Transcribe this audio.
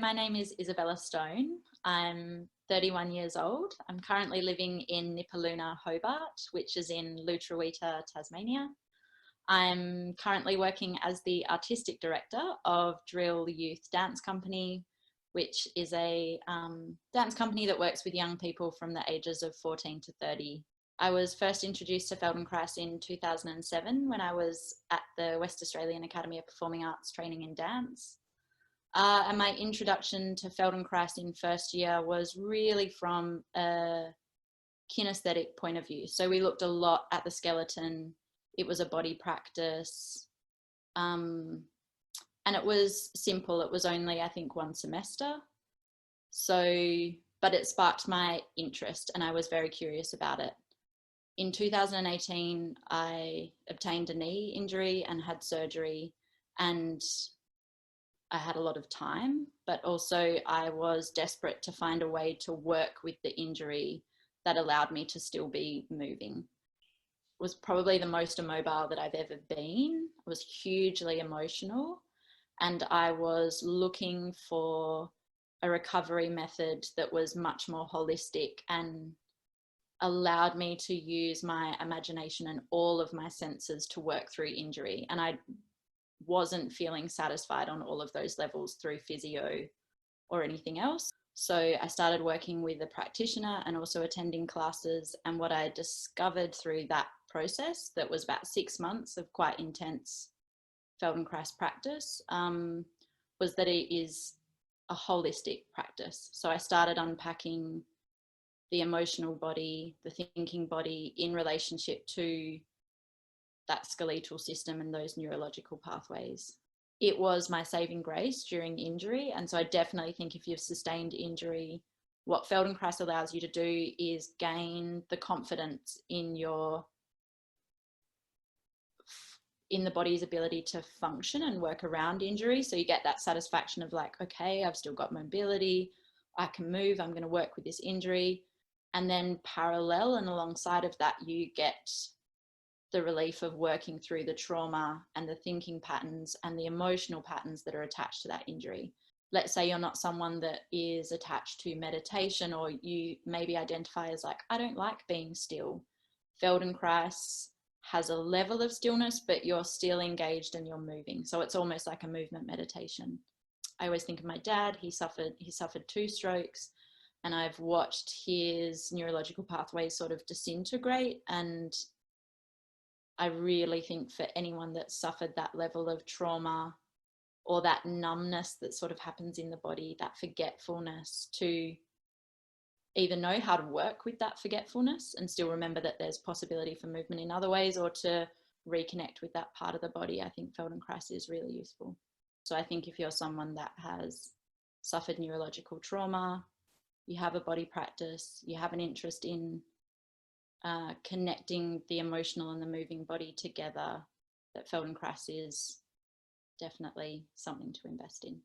My name is Isabella Stone. I'm 31 years old. I'm currently living in Nipaluna, Hobart, which is in Lutruwita, Tasmania. I'm currently working as the artistic director of Drill Youth Dance Company, which is a dance company that works with young people from the ages of 14 to 30. I was first introduced to Feldenkrais in 2007 when I was at the West Australian Academy of Performing Arts training in dance. And my introduction to Feldenkrais in first year was really from a kinesthetic point of view. So we looked a lot at the skeleton. It was a body practice. And it was simple. It was only, I think, one semester. But it sparked my interest and I was very curious about it. In 2018, I obtained a knee injury and had surgery, and I had a lot of time, but also I was desperate to find a way to work with the injury that allowed me to still be moving. It was probably the most immobile that I've ever been. It was hugely emotional, and I was looking for a recovery method that was much more holistic and allowed me to use my imagination and all of my senses to work through injury. And I wasn't feeling satisfied on all of those levels through physio or anything else. So I started working with a practitioner and also attending classes. And what I discovered through that process, that was about 6 months of quite intense Feldenkrais practice, was that it is a holistic practice. So I started unpacking the emotional body, the thinking body in relationship to that skeletal system and those neurological pathways. It was my saving grace during injury. And so I definitely think if you've sustained injury, what Feldenkrais allows you to do is gain the confidence in the body's ability to function and work around injury. So you get that satisfaction of like, okay, I've still got mobility, I can move, I'm going to work with this injury. And then parallel and alongside of that, you get the relief of working through the trauma and the thinking patterns and the emotional patterns that are attached to that injury. Let's say you're not someone that is attached to meditation, or you maybe identify as like, I don't like being still. Feldenkrais has a level of stillness, but you're still engaged and you're moving. So it's almost like a movement meditation. I always think of my dad. He suffered 2 strokes, and I've watched his neurological pathways sort of disintegrate. And I really think for anyone that suffered that level of trauma or that numbness that sort of happens in the body, that forgetfulness, to either know how to work with that forgetfulness and still remember that there's possibility for movement in other ways, or to reconnect with that part of the body, I think Feldenkrais is really useful. So I think if you're someone that has suffered neurological trauma, you have a body practice, you have an interest in connecting the emotional and the moving body together, that Feldenkrais is definitely something to invest in.